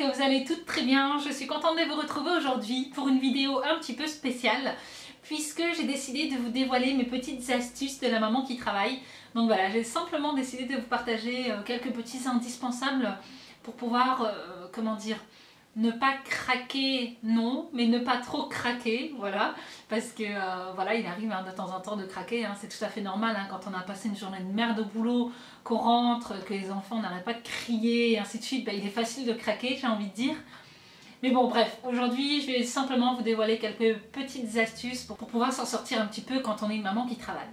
que vous allez toutes très bien. Je suis contente de vous retrouver aujourd'hui pour une vidéo un petit peu spéciale puisque j'ai décidé de vous dévoiler mes petites astuces de la maman qui travaille. Donc voilà, j'ai simplement décidé de vous partager quelques petits indispensables pour pouvoir, comment dire, ne pas craquer, non, mais ne pas trop craquer, voilà, parce que voilà, il arrive de temps en temps de craquer, c'est tout à fait normal quand on a passé une journée de merde au boulot, qu'on rentre, que les enfants n'arrêtent pas de crier et ainsi de suite, il est facile de craquer, j'ai envie de dire. Mais bon, bref, aujourd'hui je vais simplement vous dévoiler quelques petites astuces pour pouvoir s'en sortir un petit peu quand on est une maman qui travaille.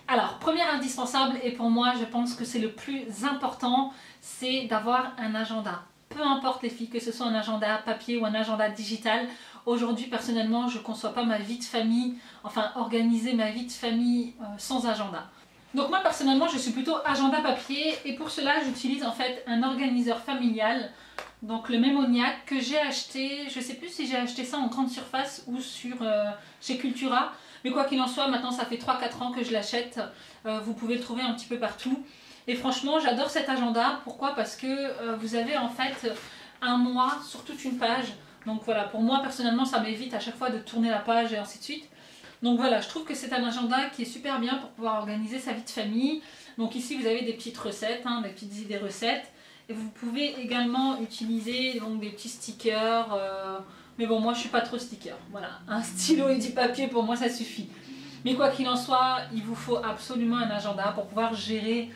Alors, premier indispensable, et pour moi je pense que c'est le plus important, c'est d'avoir un agenda. Peu importe les filles, que ce soit un agenda papier ou un agenda digital, aujourd'hui personnellement je ne conçois pas ma vie de famille, enfin organiser ma vie de famille sans agenda. Donc moi personnellement je suis plutôt agenda papier et pour cela j'utilise en fait un organiseur familial, donc le Memoniac que j'ai acheté, je ne sais plus si j'ai acheté ça en grande surface ou chez Cultura, mais quoi qu'il en soit maintenant ça fait 3-4 ans que je l'achète, vous pouvez le trouver un petit peu partout. Et franchement, j'adore cet agenda. Pourquoi? Parce que vous avez en fait un mois sur toute une page. Donc voilà, pour moi personnellement, ça m'évite à chaque fois de tourner la page et ainsi de suite. Donc voilà, je trouve que c'est un agenda qui est super bien pour pouvoir organiser sa vie de famille. Donc ici, vous avez des petites recettes, des petites idées recettes. Et vous pouvez également utiliser donc, des petits stickers. Mais bon, moi, je suis pas trop sticker. Voilà, un stylo et du papier, pour moi, ça suffit. Mais quoi qu'il en soit, il vous faut absolument un agenda pour pouvoir gérer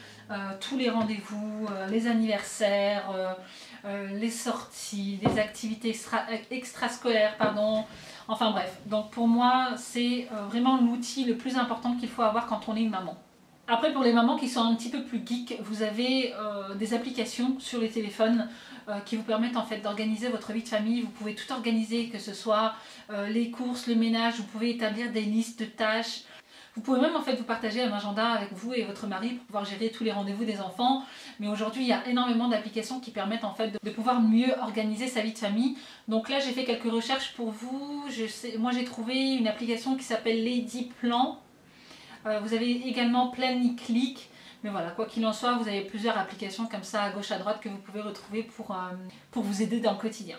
tous les rendez-vous, les anniversaires, les sorties, les activités extrascolaires, pardon. Enfin bref, donc pour moi, c'est vraiment l'outil le plus important qu'il faut avoir quand on est une maman. Après, pour les mamans qui sont un petit peu plus geeks, vous avez des applications sur les téléphones qui vous permettent en fait d'organiser votre vie de famille. Vous pouvez tout organiser, que ce soit les courses, le ménage, vous pouvez établir des listes de tâches. Vous pouvez même en fait vous partager un agenda avec vous et votre mari pour pouvoir gérer tous les rendez-vous des enfants. Mais aujourd'hui, il y a énormément d'applications qui permettent en fait de pouvoir mieux organiser sa vie de famille. Donc là, j'ai fait quelques recherches pour vous. Moi, j'ai trouvé une application qui s'appelle Lady Plan. Vous avez également Planny-Click. Mais voilà, quoi qu'il en soit, vous avez plusieurs applications comme ça à gauche à droite que vous pouvez retrouver pour vous aider dans le quotidien.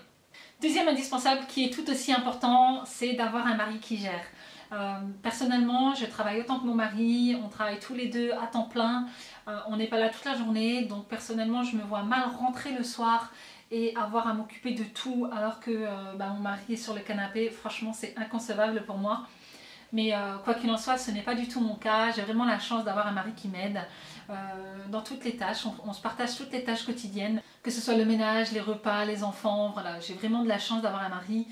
Deuxième indispensable qui est tout aussi important, c'est d'avoir un mari qui gère. Personnellement, je travaille autant que mon mari, on travaille tous les deux à temps plein, on n'est pas là toute la journée, donc personnellement je me vois mal rentrer le soir et avoir à m'occuper de tout alors que mon mari est sur le canapé. Franchement c'est inconcevable pour moi. Mais quoi qu'il en soit, ce n'est pas du tout mon cas. J'ai vraiment la chance d'avoir un mari qui m'aide dans toutes les tâches. On se partage toutes les tâches quotidiennes, que ce soit le ménage, les repas, les enfants. Voilà, j'ai vraiment de la chance d'avoir un mari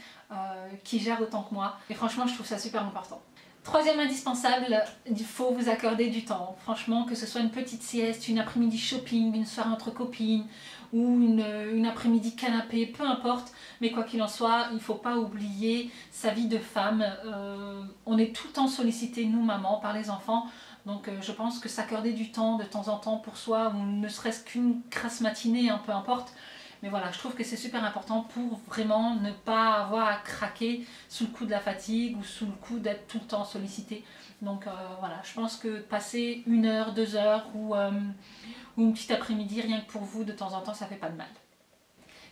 qui gère autant que moi. Et franchement, je trouve ça super important. Troisième indispensable, il faut vous accorder du temps. Franchement, que ce soit une petite sieste, une après-midi shopping, une soirée entre copines ou une après-midi canapé, peu importe. Mais quoi qu'il en soit, il ne faut pas oublier sa vie de femme. On est tout le temps sollicité, nous, mamans, par les enfants. Donc je pense que s'accorder du temps de temps en temps pour soi, ou ne serait-ce qu'une grasse matinée, peu importe. Mais voilà, je trouve que c'est super important pour vraiment ne pas avoir à craquer sous le coup de la fatigue ou sous le coup d'être tout le temps sollicité. Donc voilà, je pense que passer 1 heure, 2 heures ou une petite après-midi, rien que pour vous, de temps en temps, ça fait pas de mal.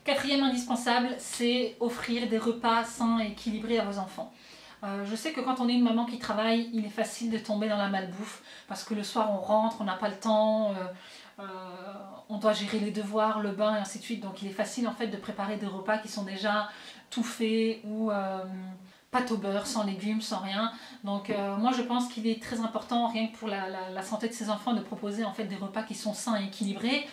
Quatrième indispensable, c'est offrir des repas sains et équilibrés à vos enfants. Je sais que quand on est une maman qui travaille, il est facile de tomber dans la malbouffe parce que le soir on rentre, on n'a pas le temps, on doit gérer les devoirs, le bain et ainsi de suite. Donc il est facile en fait de préparer des repas qui sont déjà tout faits ou pâte au beurre, sans légumes, sans rien. Donc moi je pense qu'il est très important, rien que pour la santé de ses enfants, de proposer en fait des repas qui sont sains et équilibrés.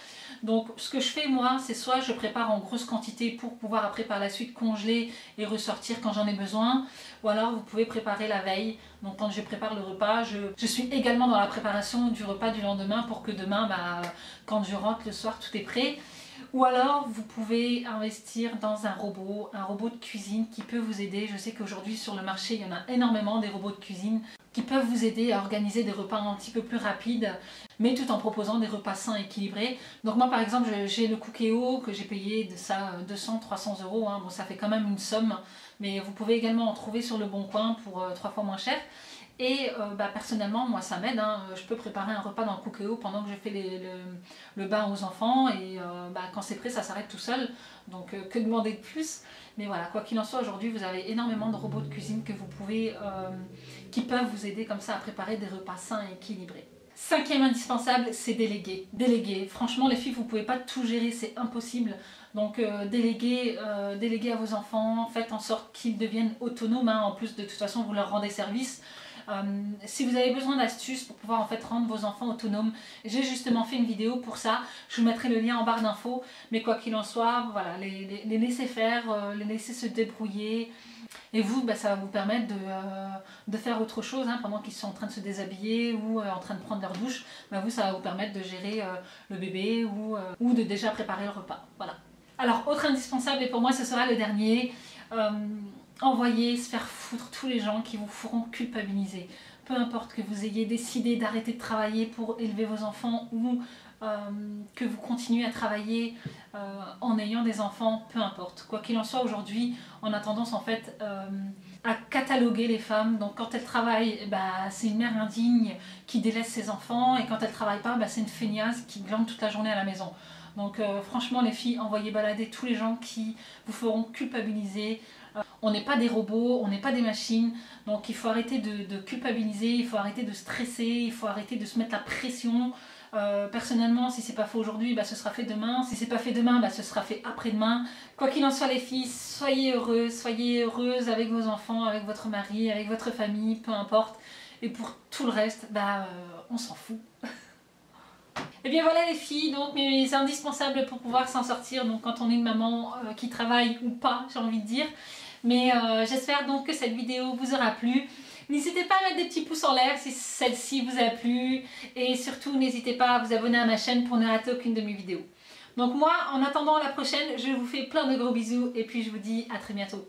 Donc ce que je fais moi, c'est soit je prépare en grosse quantité pour pouvoir après par la suite congeler et ressortir quand j'en ai besoin, ou alors vous pouvez préparer la veille. Donc quand je prépare le repas, je suis également dans la préparation du repas du lendemain pour que demain, quand je rentre le soir, tout est prêt. Ou alors vous pouvez investir dans un robot de cuisine qui peut vous aider. Je sais qu'aujourd'hui sur le marché il y en a énormément des robots de cuisine qui peuvent vous aider à organiser des repas un petit peu plus rapides, mais tout en proposant des repas sains et équilibrés. Donc moi par exemple j'ai le Cookéo que j'ai payé de ça 200-300 euros, bon ça fait quand même une somme, mais vous pouvez également en trouver sur le Bon Coin pour 3 fois moins cher. Et personnellement, moi ça m'aide, hein. Je peux préparer un repas dans le Cookéo pendant que je fais le bain aux enfants et quand c'est prêt ça s'arrête tout seul, donc que demander de plus. Mais voilà, quoi qu'il en soit, aujourd'hui vous avez énormément de robots de cuisine que vous pouvez, qui peuvent vous aider comme ça à préparer des repas sains et équilibrés. Cinquième indispensable, c'est déléguer. Déléguer. Franchement, les filles, vous ne pouvez pas tout gérer, c'est impossible. Donc déléguer à vos enfants, faites en sorte qu'ils deviennent autonomes. Hein. En plus, de toute façon, vous leur rendez service. Si vous avez besoin d'astuces pour pouvoir en fait rendre vos enfants autonomes, j'ai justement fait une vidéo pour ça. Je vous mettrai le lien en barre d'infos. Mais quoi qu'il en soit, voilà, les laisser faire, les laisser se débrouiller. Et vous, ça va vous permettre de faire autre chose hein, pendant qu'ils sont en train de se déshabiller ou en train de prendre leur douche. Vous, ça va vous permettre de gérer le bébé ou de déjà préparer le repas. Voilà. Alors, autre indispensable, et pour moi ce sera le dernier, envoyer se faire foutre tous les gens qui vous feront culpabiliser. Peu importe que vous ayez décidé d'arrêter de travailler pour élever vos enfants ou que vous continuez à travailler en ayant des enfants, peu importe. Quoi qu'il en soit, aujourd'hui, on a tendance en fait à cataloguer les femmes. Donc quand elles travaillent, c'est une mère indigne qui délaisse ses enfants, et quand elles ne travaillent pas, c'est une feignasse qui glande toute la journée à la maison. Donc franchement les filles, envoyez balader tous les gens qui vous feront culpabiliser. On n'est pas des robots, on n'est pas des machines, donc il faut arrêter de culpabiliser, il faut arrêter de stresser, il faut arrêter de se mettre la pression. Personnellement, si c'est pas fait aujourd'hui, ce sera fait demain. Si c'est pas fait demain, ce sera fait après-demain. Quoi qu'il en soit les filles, soyez heureuses avec vos enfants, avec votre mari, avec votre famille, peu importe. Et pour tout le reste, on s'en fout. Et bien voilà les filles, donc mes indispensables pour pouvoir s'en sortir, donc quand on est une maman qui travaille ou pas, j'ai envie de dire. Mais j'espère donc que cette vidéo vous aura plu. N'hésitez pas à mettre des petits pouces en l'air si celle-ci vous a plu. Et surtout, n'hésitez pas à vous abonner à ma chaîne pour ne rater aucune de mes vidéos. Donc moi, en attendant la prochaine, je vous fais plein de gros bisous et puis je vous dis à très bientôt.